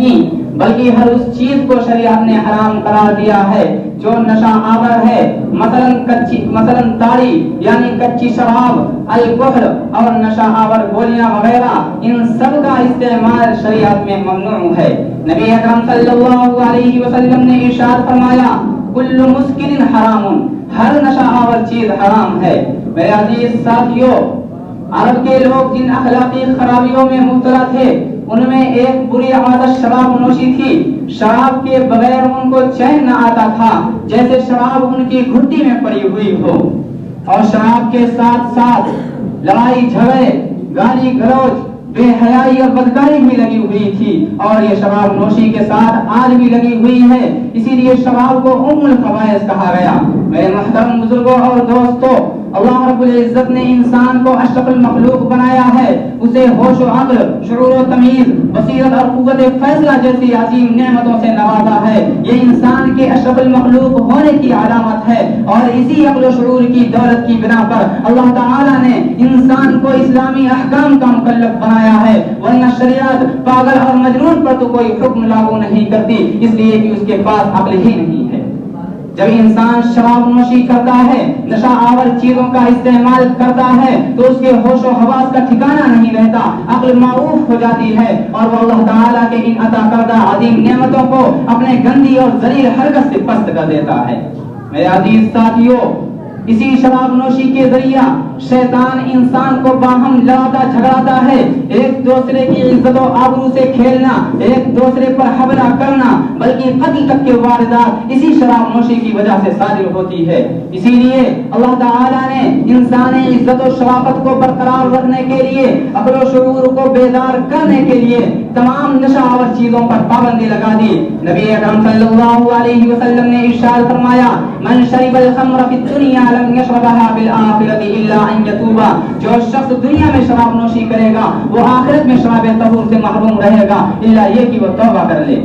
نہیں بلکہ ہر اس چیز کو شریعت نے حرام قرار دیا ہے جو نشہ آور ہے، مثلا تاڑی یعنی کچی شراب، الکحل اور نشہ آور گولیاں وغیرہ، ان سب کا استعمال شریعت میں ممنوع ہے۔ نبی اکرم صلی اللہ علیہ وسلم نے ارشاد فرمایا کل مسکر حرام، ہر نشہ آور چیز حرام ہے۔ میرے عزیز ساتھیوں، عرب کے لوگ جن اخلاقی خرابیوں میں مبتلا تھے ان میں ایک بری عادت شراب نوشی تھی۔ شراب کے بغیر ان کو چین نہ آتا تھا، جیسے شراب ان کی گھٹی میں پڑی ہوئی ہو، اور شراب کے ساتھ ساتھ لڑائی جھگڑے، گالی گلوچ، بے حیائی اور بدکاری بھی لگی ہوئی تھی، اور یہ شراب نوشی کے ساتھ آج بھی لگی ہوئی ہے۔ اسی لیے شراب کو ام الخبائث کہا گیا۔ میرے محترم بزرگوں اور دوستوں، اللہ رب العزت نے انسان کو اشرف المخلوق بنایا ہے، اسے ہوش و عقل، شعور و تمیز، بصیرت اور قوت فیصلہ جیسی عظیم نعمتوں سے نوازا ہے۔ یہ انسان کے اشرف المخلوق ہونے کی علامت ہے، اور اسی عقل و شعور کی دولت کی بنا پر اللہ تعالیٰ نے انسان کو اسلامی احکام کا مکلف بنایا ہے، ورنہ شریعت پاگل اور مجنون پر تو کوئی حکم لاگو نہیں کرتی، اس لیے کہ اس کے پاس عقل ہی نہیں ہے۔ جب انسان شراب نوشی کرتا ہے، نشہ آور چیزوں کا استعمال کرتا ہے، تو اس کے ہوش و حواس کا ٹھکانہ نہیں رہتا، عقل معروف ہو جاتی ہے، اور وہ اللہ تعالیٰ کے ان عطا کردہ عظیم نعمتوں کو اپنے گندی اور ذلیل حرکت سے پست کر دیتا ہے۔ میرے عزیز ساتھیوں، اسی شراب نوشی کے ذریعہ شیطان انسان کو باہم لڑاتا جھگڑاتا ہے، ایک دوسرے کی عزت و آبرو سے کھیلنا، ایک دوسرے پر حملہ کرنا، بلکہ قتل تک کے واردات اسی شراب نوشی کی وجہ سے صادر ہوتی ہے۔ اسی لیے اللہ تعالیٰ نے انسانی عزت و شرافت کو برقرار رکھنے کے لیے، عقل و شعور کو بیدار کرنے کے لیے تمام نشہ آور چیزوں پر پابندی لگا دی۔ نبی اکرم صلی اللہ علیہ وسلم نے ارشاد فرمایا من شرب الخمر فی الدنیا لم یشربها بالآخرۃ الا ان یتوبا، جو شخص دنیا میں شراب نوشی کرے گا وہ آخرت میں شراب طہور سے محروم رہے گا، الا یہ کہ وہ توبہ کر لے۔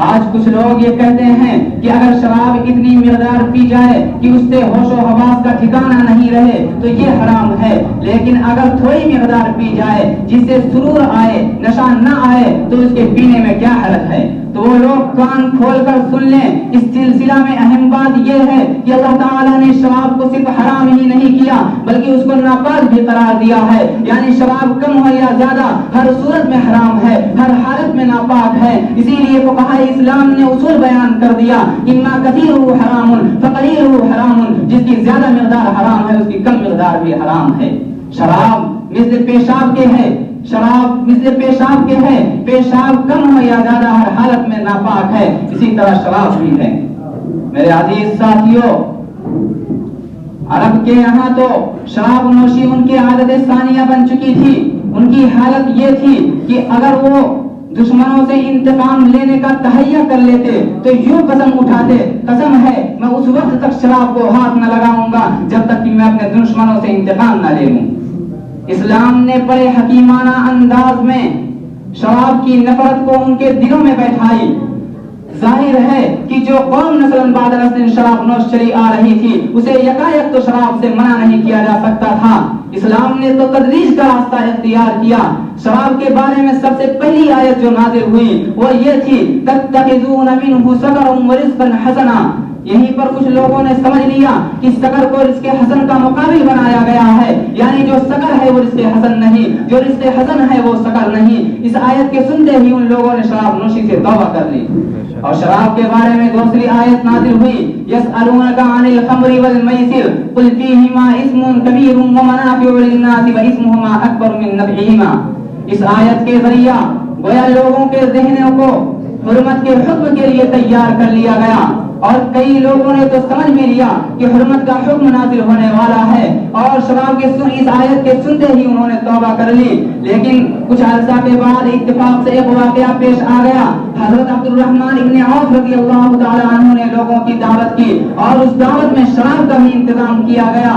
آج کچھ لوگ یہ کہتے ہیں کہ اگر شراب اتنی مقدار پی جائے کہ اس سے ہوش و حواس کا ٹھکانہ نہیں رہے تو یہ حرام ہے، لیکن اگر تھوڑی مقدار پی جائے جس سے سرور آئے، نشہ نہ آئے، تو اس کے پینے میں کیا حرج ہے؟ تو وہ لوگ کان کھول کر سن لیں۔ اس سلسلہ میں اہم بات یہ ہے کہ اللہ تعالیٰ نے شراب کو صرف حرام ہی نہیں کیا بلکہ اس کو ناپاک بھی قرار دیا ہے، یعنی شراب کم ہو یا زیادہ ہر صورت میں حرام ہے، ہر حالت میں ناپاک ہے۔ اسی لیے فقہاء اسلام نے اصول بیان کر دیا اما کثیرہ حرام فقلیلہ حرام، جس کی زیادہ مقدار حرام ہے اس کی کم مقدار بھی حرام ہے۔ شراب مثل پیشاب کے ہے، شراب مثل پیشاب کے ہے، پیشاب کم ہو یا زیادہ ہر حالت میں ناپاک ہے، اسی طرح شراب بھی ہے۔ میرے عزیز ساتھیوں، عرب کے یہاں تو شراب نوشی ان کی عادت ثانیہ بن چکی تھی۔ ان کی حالت یہ تھی کہ اگر وہ دشمنوں سے انتقام لینے کا تہیہ کر لیتے تو یوں قسم اٹھاتے، قسم ہے میں اس وقت تک شراب کو ہاتھ نہ لگاؤں گا جب تک کہ میں اپنے دشمنوں سے انتقام نہ لے لوں۔ اسلام نے بڑے حکیمانہ انداز میں شراب کی نفرت کو ان کے دلوں میں بیٹھائی۔ ظاہر ہے کہ جو قوم نسلاً بعد نسل شراب نوش چلی آ رہی تھی اسے یکایک تو شراب سے منع نہیں کیا جا سکتا تھا۔ اسلام نے تو تدریج کا راستہ اختیار کیا۔ شراب کے بارے میں سب سے پہلی آیت جو نازل ہوئی وہ یہ تھی تتخذون منہ سکرا ورزقا حسنا۔ یہیں پر کچھ لوگوں نے سمجھ لیا کہ سکر کو رزق حسن کا مقابل بنایا گیا ہے، یعنی جو سکر ہے وہ رزق حسن نہیں، جو رزق حسن ہے وہ سکر نہیں۔ اس آیت کے سنتے ہی ان لوگوں نے شراب نوشی سے توبہ کر لی۔ اور شراب کے بارے میں دوسری آیت نازل ہوئی یسألونک عن الخمر والمیسر قل فیہما اسم کبیر ومنافع للناس واسمہما اکبر من نفعہما۔ اس آیت کے ذریعہ گویا لوگوں کے ذہنوں کو حرمت کے حکم کے لیے تیار کر لیا گیا، اور کئی لوگوں نے تو سمجھ بھی لیا کہ حرمت کا حکم نازل ہونے والا ہے، اور شراب کے اس آیت کے سنتے ہی انہوں نے توبہ کر لی۔ لیکن کچھ عرصہ کے بعد اتفاق سے ایک واقعہ پیش آ گیا۔ حضرت عبد الرحمن ابن عوف رضی اللہ تعالی عنہ نے لوگوں کی دعوت کی اور اس دعوت میں شراب کا بھی انتظام کیا گیا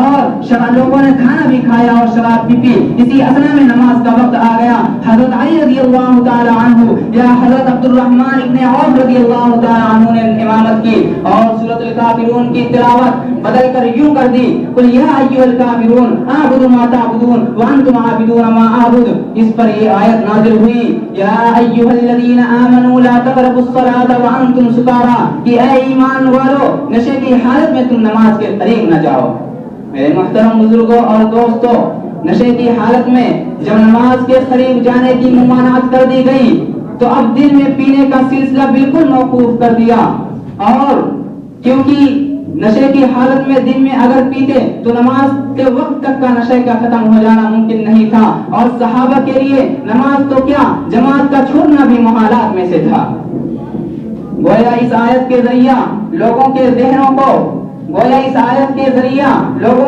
اور لوگوں نے کھانا بھی کھایا اور شراب بھی پی. اسی اثنا میں نماز کا وقت آ گیا. حضرت علی رضی اللہ تعالی عنہ یا حضرت عبد الرحمن ابن عوف رضی اللہ تعالی عنہ نے امامت کی اور سورۃ الکافرون کی تلاوت بدل کر یوں کر دی: قل یا ایھا الکافرون اعبد ما تعبدون وانتم عابدون ما اعبد. اس پر یہ آیت نازل ہوئی: یا ایھا الذین آمنوا لا تقربوا الصلاۃ وانتم سکارى، کہ اے ایمان والو نشے کی حالت میں تم نماز کے قریب نہ جاؤ. میرے محترم بزرگوں اور دوستوں، نشے کی حالت میں جب نماز کے قریب جانے کی ممانعت کر دی گئی تو اب دل میں پینے کا سلسلہ بالکل موقوف کر دیا. اور کیونکہ نشے کی حالت میں دن میں اگر پیتے تو نماز کے وقت تک کا نشے کا ختم ہو جانا ممکن نہیں تھا، اور صحابہ کے لیے نماز تو کیا جماعت کا چھوڑنا بھی محالات میں سے تھا. گویا اس آیت کے ذریعہ لوگوں کے ذہنوں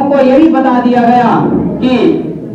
کو یہ بھی بتا دیا گیا کہ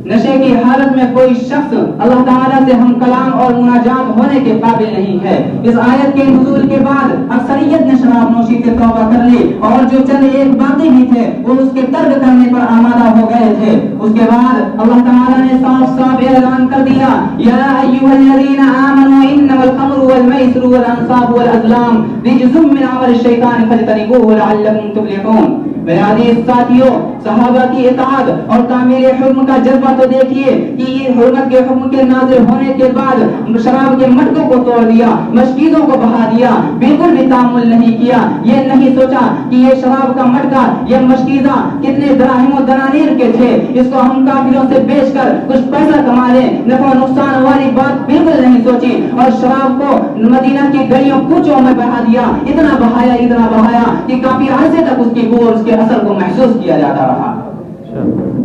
نشے کی حالت میں کوئی شخص اللہ تعالیٰ سے ہم کلام اور مناجات ہونے کے قابل نہیں ہے. اس آیت کے نزول کے بعد اکثریت نے شراب نوشی سے توبہ کر لی اور جو چند ایک باقی بھی تھے وہ اس کے ترک کرنے پر آمادہ ہو گئے تھے. اس کے بعد اللہ تعالیٰ نے صاف صاف اعلان کر دیا: یا ایھا الذین آمنوا انما الخمر والمیسر والانصاب والازلام رجس من عمل الشیطان فاجتنبوه لعلکم تفلحون. میرے عزیز ساتھیوں، صحابہ کی اطاعت اور تعمیل حکم کا جذبہ تو دیکھیے کہ یہ حرمت کے حکم کے نازل ہونے کے بعد شراب کے مٹکوں کو توڑ دیا، مشکیزوں کو بہا دیا، بالکل بھی تعامل نہیں کیا. یہ نہیں سوچا کہ یہ شراب کا مٹکا، یہ مشکیزہ کتنے دراہم و دنانیر کے تھے، اس کو ہم کافروں سے بیچ کر کچھ پیسہ کما لیں، نفع و نقصان والی بات بالکل نہیں سوچی اور شراب کو مدینہ کی گلیوں کوچوں میں بہا دیا. اتنا بہایا کہ کافی عرصے تک اس کی بو اور اس کے اثر کو محسوس کیا جاتا رہا.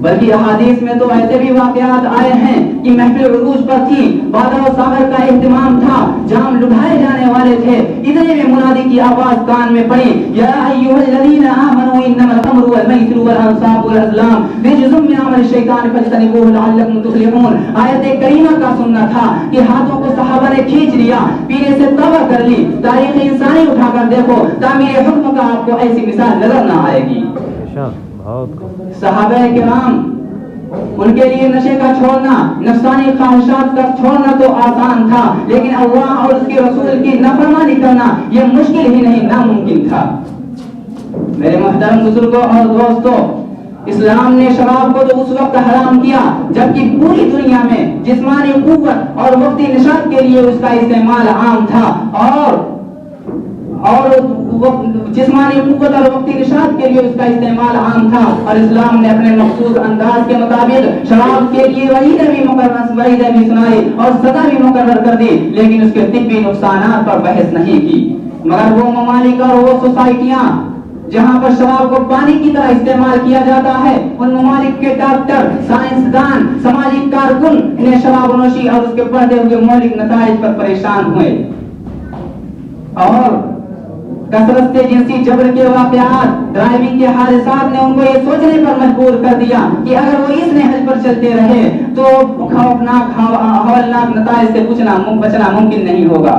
بلکہ احادیث میں تو ایسے بھی واقعات آئے ہیں کہ محفل عروج پر تھی، بادل و ساغر کا اہتمام تھا، جام لٹھائے جانے والے تھے، اتنے میں منادی کی آواز کان میں پڑی: یا ایھا الذین آمنوا انما الخمر والمیسر والانصاب والازلام رجس من عمل الشیطان فاجتنبوه لعلکم تفلحون. آیت کریمہ کا سننا تھا کہ ہاتھوں کو صحابہ نے کھینچ لیا، پینے سے توبہ کر لی. تاریخ انسانی اٹھا کر دیکھو، تعمیر حکم کا آپ کو ایسی مثال نظر نہ آئے گی. صحابہ کرام ان کے لیے نشے کا چھوڑنا، نفسانی خواہشات کا چھوڑنا تو آسان تھا، لیکن اللہ اور اس کے رسول کی نافرمانی کرنا یہ مشکل ہی نہیں، ناممکن تھا. میرے محترم بزرگوں اور دوستوں، اسلام نے شراب کو تو اس وقت حرام کیا جبکہ پوری دنیا میں جسمانی قوت اور وقتی نشاط کے لیے اس کا استعمال عام تھا، اور جسمانی قوت اور وقتی نشاط کے لیے اس کا استعمال عام تھا. اور اسلام نے اپنے مخصوص انداز کے مطابق شراب کے لیے وعیدیں بھی سنائی اور سزا بھی مقرر کر دی، لیکن اس کے طبی نقصانات پر بحث نہیں کی. مگر وہ ممالک اور وہ سوسائٹیاں جہاں پر شراب کو پانی کی طرح استعمال کیا جاتا ہے، ان ممالک کے ڈاکٹر، سائنسدان، سماجی کارکن نے شراب نوشی اور اس کے بڑھتے ہوئے مہلک نتائج پر پریشان ہوئے، اور کثرت سے جنسی جبر کے واقعات، ڈرائیونگ کے حادثات نے ان کو یہ سوچنے پر مجبور کر دیا کہ اگر وہ اس نہج پر چلتے رہے تو خوفناک ہولناک نتائج سے بچنا ممکن نہیں ہوگا.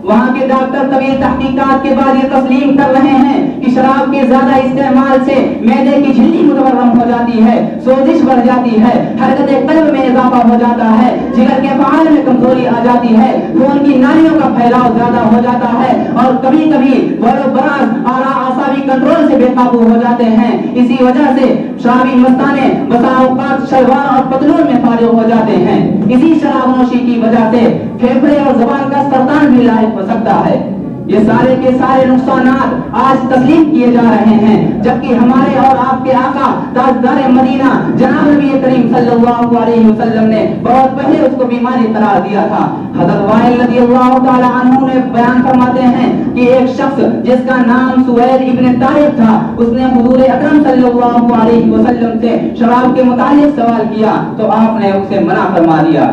وہاں کے ڈاکٹر طویل تحقیقات کے بعد یہ تسلیم کر رہے ہیں کہ شراب کے زیادہ استعمال سے معدے کی جھلی متورم ہو جاتی ہے، سوزش بڑھ جاتی ہے، حرکت قلب میں اضافہ ہو جاتا ہے، جگر کے افعال میں کمزوری آ جاتی ہے، خون کی نالیوں کا پھیلاؤ زیادہ ہو جاتا ہے، اور کبھی کبھی بڑ و براز اعصابی کنٹرول سے بے قابو ہو جاتے ہیں. اسی وجہ سے شرابی مستانے بسا اوقات شلوار اور پتلون میں فارغ ہو جاتے ہیں. اسی شراب نوشی کی وجہ سے پھیپھڑے اور زبان کا سرطان بھی لاحق ہو سکتا ہے. یہ سارے کے سارے نقصانات آج تسلیم کیے جا رہے ہیں، جبکہ ہمارے اور آپ کے آقا تاجدار مدینہ جناب نبی کریم صلی اللہ علیہ وسلم نے بہت پہلے اس کو بیماری قرار دیا تھا. حضرت وائل رضی اللہ تعالی عنہ نے بیان فرماتے ہیں کہ ایک شخص جس کا نام سہیل ابن طارق تھا، اس نے حضور اکرم صلی اللہ علیہ وسلم سے شراب کے متعلق سوال کیا تو آپ نے اسے منع فرما دیا.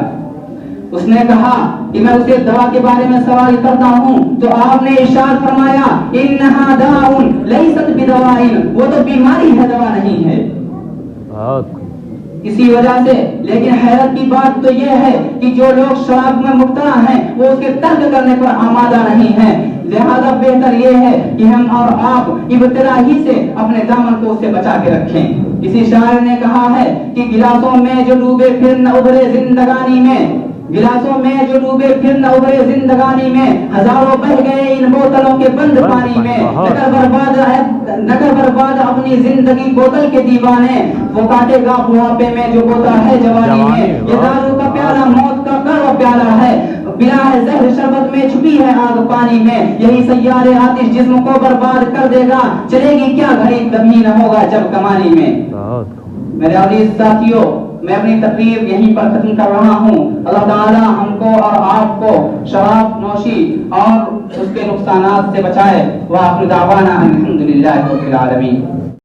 اس نے کہا کہ میں اسے دوا کے بارے میں سوال کرتا ہوں تو آپ نے ارشاد فرمایا انہا داء لیست بدواء، وہ تو بیماری ہے، دوا نہیں ہے. اسی وجہ سے لیکن حیرت کی بات تو یہ ہے کہ جو لوگ شراب میں مبتلا ہیں وہ اس کے ترک کرنے پر آمادہ نہیں ہیں. لہذا بہتر یہ ہے کہ ہم اور آپ ابتلا ہی سے اپنے دامن کو اس سے بچا کے رکھیں. اسی شاعر نے کہا ہے کہ گلاسوں میں جو ڈوبے پھر نہ ابھرے زندگانی میں، گلاسوں میں جو ڈوبے پھر نہ ابھرے زندگانی میں، ہزاروں بہ گئے ان بوتلوں کے بند پانی میں. نگر برباد اپنی زندگی بوتل کے دیوانے، وہ کاٹے گا بڑھاپے میں جو بوتل ہے جوانی میں. یہ دارو کا پیالہ موت کا کڑوا پیالہ ہے، بلا ہے زہر شربت میں چھپی ہے آگ پانی میں. یہی سیارے آتش جسم کو برباد کر دے گا، چلے گی کیا گھڑی کبھی نہ ہوگا جب کمانی میں. میرے عزیز ساتھیوں، میں اپنی تقریر یہیں پر ختم کر رہا ہوں. اللہ تعالی ہم کو اور آپ کو شراب نوشی اور اس کے نقصانات سے بچائے. وآخر دعوانا الحمدللہ رب العالمین.